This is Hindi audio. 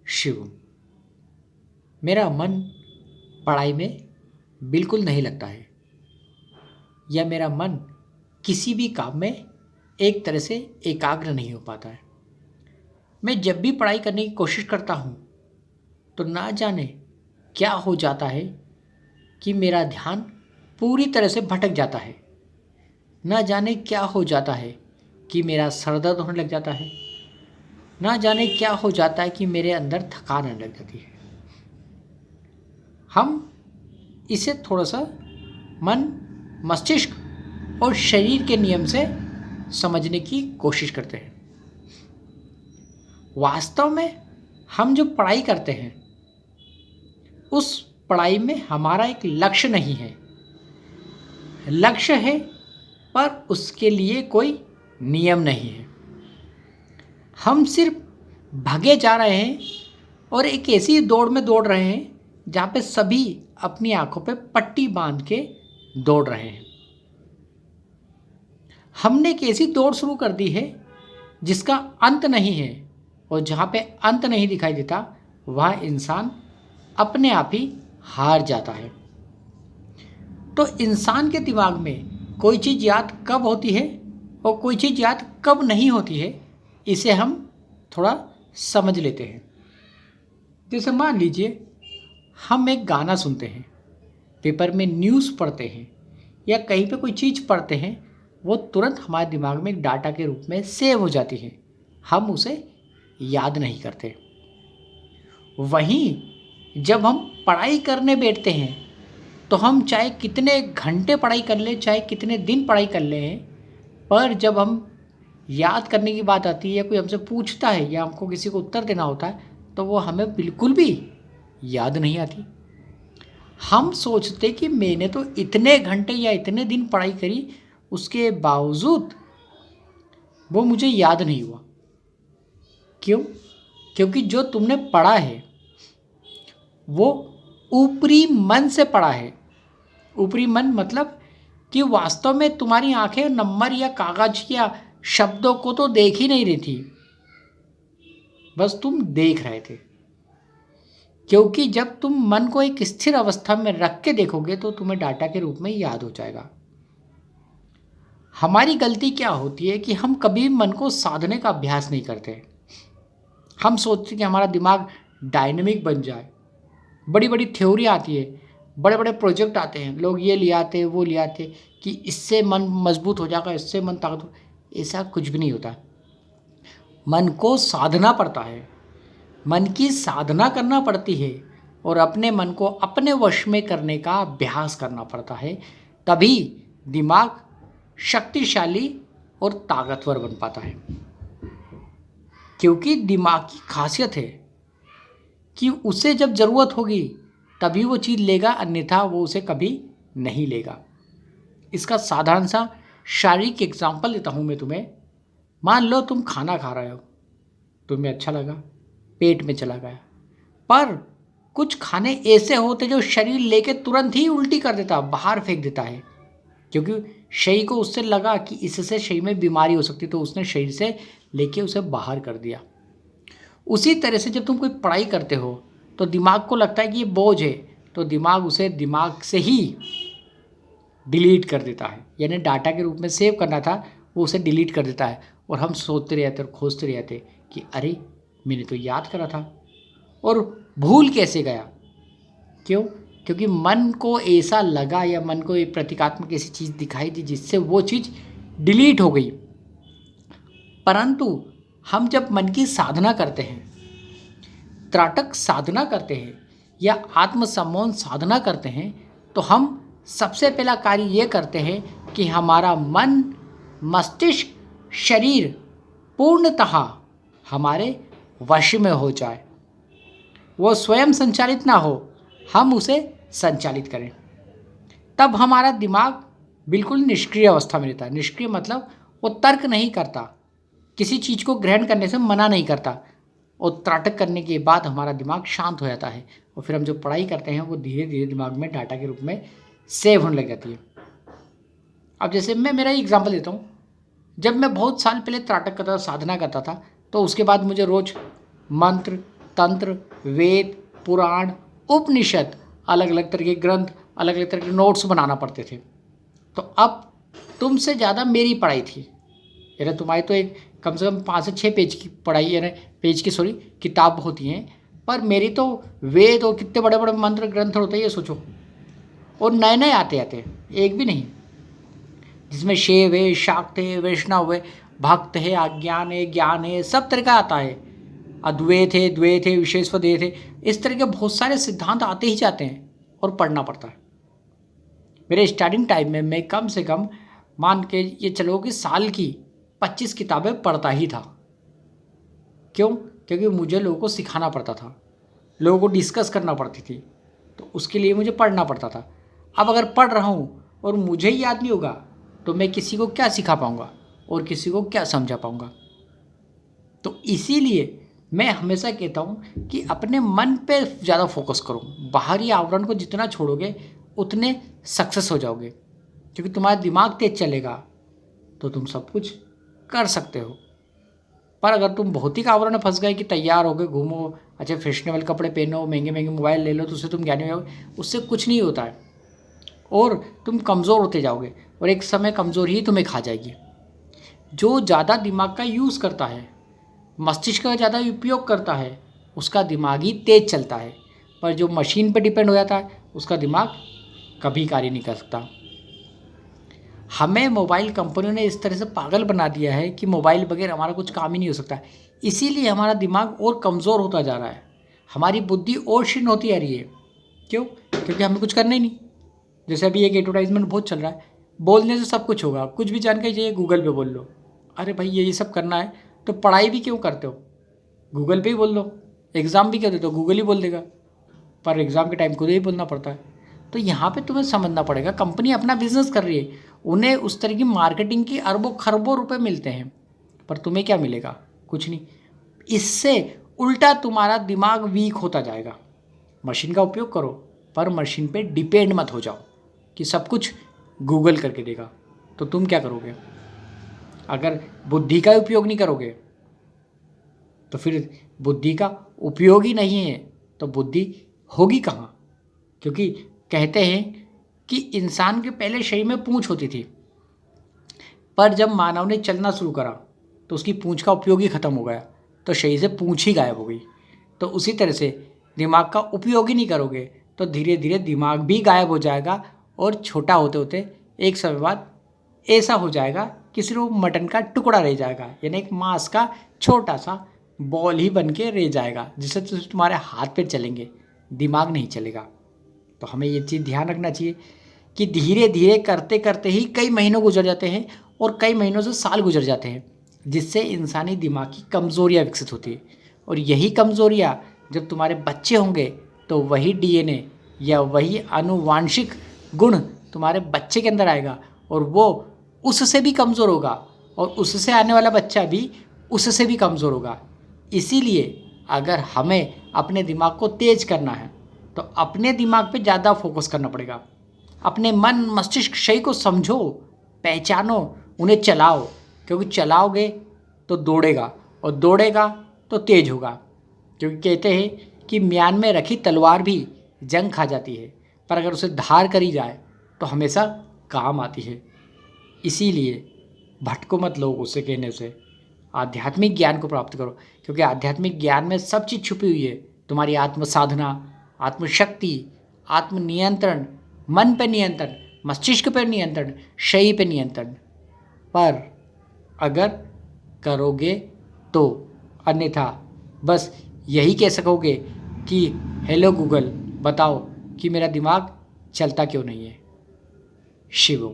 शिव। मेरा मन पढ़ाई में बिल्कुल नहीं लगता है, या मेरा मन किसी भी काम में एक तरह से एकाग्र नहीं हो पाता है। मैं जब भी पढ़ाई करने की कोशिश करता हूँ तो ना जाने क्या हो जाता है कि मेरा ध्यान पूरी तरह से भटक जाता है। ना जाने क्या हो जाता है कि मेरा सर दर्द होने लग जाता है। ना जाने क्या हो जाता है कि मेरे अंदर थकान आने लग जाती है। हम इसे थोड़ा सा मन, मस्तिष्क और शरीर के नियम से समझने की कोशिश करते हैं। वास्तव में हम जो पढ़ाई करते हैं उस पढ़ाई में हमारा एक लक्ष्य नहीं है। लक्ष्य है पर उसके लिए कोई नियम नहीं है। हम सिर्फ भागे जा रहे हैं और एक ऐसी दौड़ में दौड़ रहे हैं जहाँ पे सभी अपनी आंखों पे पट्टी बांध के दौड़ रहे हैं। हमने एक ऐसी दौड़ शुरू कर दी है जिसका अंत नहीं है, और जहाँ पे अंत नहीं दिखाई देता वह इंसान अपने आप ही हार जाता है। तो इंसान के दिमाग में कोई चीज़ याद कब होती है और कोई चीज़ याद कब नहीं होती है, इसे हम थोड़ा समझ लेते हैं। जैसे मान लीजिए हम एक गाना सुनते हैं, पेपर में न्यूज़ पढ़ते हैं या कहीं पे कोई चीज़ पढ़ते हैं, वो तुरंत हमारे दिमाग में एक डाटा के रूप में सेव हो जाती है। हम उसे याद नहीं करते। वहीं जब हम पढ़ाई करने बैठते हैं तो हम चाहे कितने घंटे पढ़ाई कर लें, चाहे कितने दिन पढ़ाई कर लें, पर जब हम याद करने की बात आती है या कोई हमसे पूछता है या हमको किसी को उत्तर देना होता है तो वो हमें बिल्कुल भी याद नहीं आती। हम सोचते कि मैंने तो इतने घंटे या इतने दिन पढ़ाई करी, उसके बावजूद वो मुझे याद नहीं हुआ। क्यों? क्योंकि जो तुमने पढ़ा है वो ऊपरी मन से पढ़ा है। ऊपरी मन मतलब कि वास्तव में तुम्हारी आंखें नंबर या कागज या शब्दों को तो देख ही नहीं रही थी, बस तुम देख रहे थे। क्योंकि जब तुम मन को एक स्थिर अवस्था में रख के देखोगे तो तुम्हें डाटा के रूप में याद हो जाएगा। हमारी गलती क्या होती है कि हम कभी मन को साधने का अभ्यास नहीं करते। हम सोचते कि हमारा दिमाग डायनेमिक बन जाए। बड़ी बड़ी थ्योरी आती है, बड़े बड़े प्रोजेक्ट आते हैं, लोग ये ले आते वो ले आते कि इससे मन मजबूत हो जाएगा, इससे मन ताकत। ऐसा कुछ भी नहीं होता। मन को साधना पड़ता है, मन की साधना करना पड़ती है और अपने मन को अपने वश में करने का अभ्यास करना पड़ता है। तभी दिमाग शक्तिशाली और ताकतवर बन पाता है। क्योंकि दिमाग की खासियत है कि उसे जब ज़रूरत होगी तभी वो चीज़ लेगा, अन्यथा वो उसे कभी नहीं लेगा। इसका साधारण सा शारीरिक एग्जाम्पल देता हूँ मैं तुम्हें। मान लो तुम खाना खा रहे हो, तुम्हें अच्छा लगा, पेट में चला गया, पर कुछ खाने ऐसे होते जो शरीर लेके तुरंत ही उल्टी कर देता, बाहर फेंक देता है। क्योंकि शरीर को उससे लगा कि इससे शरीर में बीमारी हो सकती, तो उसने शरीर से लेके उसे बाहर कर दिया। उसी तरह से जब तुम कोई पढ़ाई करते हो तो दिमाग को लगता है कि ये बोझ है, तो दिमाग उसे दिमाग से ही डिलीट कर देता है। यानी डाटा के रूप में सेव करना था वो उसे डिलीट कर देता है, और हम सोचते रहते और खोजते रहते कि अरे मैंने तो याद करा था और भूल कैसे गया। क्यों? क्योंकि मन को ऐसा लगा या मन को एक प्रतीकात्मक ऐसी चीज़ दिखाई दी जिससे वो चीज़ डिलीट हो गई। परंतु हम जब मन की साधना करते हैं, त्राटक साधना करते हैं या आत्मसम्मोहन साधना करते हैं, तो हम सबसे पहला कार्य ये करते हैं कि हमारा मन, मस्तिष्क, शरीर पूर्णतः हमारे वश में हो जाए। वो स्वयं संचालित ना हो, हम उसे संचालित करें। तब हमारा दिमाग बिल्कुल निष्क्रिय अवस्था में रहता है। निष्क्रिय मतलब वो तर्क नहीं करता, किसी चीज़ को ग्रहण करने से मना नहीं करता, और त्राटक करने के बाद हमारा दिमाग शांत हो जाता है, और फिर हम जो पढ़ाई करते हैं वो धीरे धीरे दिमाग में डाटा के रूप में सेव होने लग जाती है। अब जैसे मैं मेरा ही एग्जाम्पल देता हूँ। जब मैं बहुत साल पहले त्राटक करता था, साधना करता था, तो उसके बाद मुझे रोज़ मंत्र, तंत्र, वेद, पुराण, उपनिषद, अलग अलग तरह के ग्रंथ, अलग अलग तरह के नोट्स बनाना पड़ते थे। तो अब तुमसे ज़्यादा मेरी पढ़ाई थी। यानी तुम्हारी तो एक कम से कम 5 से 6 पेज की पढ़ाई, यानी पेज की सॉरी किताब होती हैं, पर मेरी तो वेद और कितने बड़े बड़े मंत्र ग्रंथ होते हैं ये सोचो। और नए नए आते आते, एक भी नहीं, जिसमें शैव है, शाक्त है, वैष्णव है, भक्त है, अज्ञान है, ज्ञान है, सब तरह का आता है। अद्वैत है, द्वैत है, विशेषद्वैत है, इस तरह के बहुत सारे सिद्धांत आते ही जाते हैं और पढ़ना पड़ता है। मेरे स्टार्टिंग टाइम में मैं कम से कम मान के ये चलो कि साल की 25 किताबें पढ़ता ही था। क्यों? क्योंकि मुझे लोगों को सिखाना पड़ता था, लोगों को डिस्कस करना पड़ती थी, तो उसके लिए मुझे पढ़ना पड़ता था। अब अगर पढ़ रहा हूँ और मुझे ही याद नहीं होगा तो मैं किसी को क्या सिखा पाऊँगा और किसी को क्या समझा पाऊँगा। तो इसीलिए मैं हमेशा कहता हूँ कि अपने मन पे ज़्यादा फोकस करो। बाहरी आवरण को जितना छोड़ोगे उतने सक्सेस हो जाओगे, क्योंकि तुम्हारा दिमाग तेज चलेगा तो तुम सब कुछ कर सकते हो। पर अगर तुम भौतिक आवरण में फंस गए कि तैयार हो गए, घूमो, अच्छा फैशनेबल कपड़े पहनो, महंगे महंगे मोबाइल ले लो तो उससे तुम ज्ञानी हो जाओगे, उससे कुछ नहीं होता है और तुम कमज़ोर होते जाओगे और एक समय कमज़ोरी ही तुम्हें खा जाएगी। जो ज़्यादा दिमाग का यूज़ करता है, मस्तिष्क का ज़्यादा उपयोग करता है, उसका दिमाग ही तेज चलता है। पर जो मशीन पर डिपेंड हो जाता है उसका दिमाग कभी कार्य नहीं कर सकता। हमें मोबाइल कंपनियों ने इस तरह से पागल बना दिया है कि मोबाइल बगैर हमारा कुछ काम ही नहीं हो सकता। इसीलिए हमारा दिमाग और कमज़ोर होता जा रहा है, हमारी बुद्धि और क्षीण होती आ रही है। क्यों? क्योंकि हमें कुछ करना ही नहीं। जैसे अभी एक एडवर्टाइजमेंट बहुत चल रहा है, बोलने से सब कुछ होगा, कुछ भी जानकारी चाहिए गूगल पे बोल लो। अरे भाई ये सब करना है तो पढ़ाई भी क्यों करते हो? गूगल पे ही बोल लो। एग्ज़ाम भी क्या देते हो? गूगल ही बोल देगा। पर एग्ज़ाम के टाइम खुद ही बोलना पड़ता है। तो यहाँ पे तुम्हें समझना पड़ेगा, कंपनी अपना बिजनेस कर रही है, उन्हें उस तरह की मार्केटिंग की अरबों खरबों रुपए मिलते हैं, पर तुम्हें क्या मिलेगा? कुछ नहीं। इससे उल्टा तुम्हारा दिमाग वीक होता जाएगा। मशीन का उपयोग करो पर मशीन पे डिपेंड मत हो जाओ कि सब कुछ गूगल करके देगा। तो तुम क्या करोगे? अगर बुद्धि का उपयोग नहीं करोगे तो फिर बुद्धि का उपयोग ही नहीं है तो बुद्धि होगी कहाँ? क्योंकि कहते हैं कि इंसान के पहले शरीर में पूंछ होती थी, पर जब मानव ने चलना शुरू करा तो उसकी पूंछ का उपयोग ही खत्म हो गया, तो शरीर से पूंछ ही गायब हो गई। तो उसी तरह से दिमाग का उपयोग ही नहीं करोगे तो धीरे धीरे दिमाग भी गायब हो जाएगा और छोटा होते होते एक समय बाद ऐसा हो जाएगा कि सिर्फ वो मटन का टुकड़ा रह जाएगा, यानी एक मांस का छोटा सा बॉल ही बन के रह जाएगा, जिससे तुम्हारे हाथ पैर चलेंगे, दिमाग नहीं चलेगा। तो हमें ये चीज़ ध्यान रखना चाहिए कि धीरे धीरे करते करते ही कई महीनों गुजर जाते हैं और कई महीनों से साल गुजर जाते हैं, जिससे इंसानी दिमाग की कमज़ोरियाँ विकसित होती है। और यही कमज़ोरियाँ जब तुम्हारे बच्चे होंगे तो वही डीएनए या वही आनुवांशिक गुण तुम्हारे बच्चे के अंदर आएगा और वो उससे भी कमज़ोर होगा और उससे आने वाला बच्चा भी उससे भी कमज़ोर होगा। इसीलिए अगर हमें अपने दिमाग को तेज करना है तो अपने दिमाग पे ज़्यादा फोकस करना पड़ेगा। अपने मन मस्तिष्क शरीर को समझो, पहचानो, उन्हें चलाओ, क्योंकि चलाओगे तो दौड़ेगा और दौड़ेगा तो तेज होगा। क्योंकि कहते हैं कि म्यान में रखी तलवार भी जंग खा जाती है, पर अगर उसे धार करी जाए तो हमेशा काम आती है। इसीलिए भटको मत लोग उससे कहने से, आध्यात्मिक ज्ञान को प्राप्त करो, क्योंकि आध्यात्मिक ज्ञान में सब चीज़ छुपी हुई है। तुम्हारी आत्म साधना, आत्मशक्ति, आत्मनियंत्रण, मन पे नियंत्रण, मस्तिष्क पर नियंत्रण, शरीर पे नियंत्रण। पर अगर करोगे तो, अन्यथा बस यही कह सकोगे कि हेलो गूगल बताओ कि मेरा दिमाग चलता क्यों नहीं है। शिवम।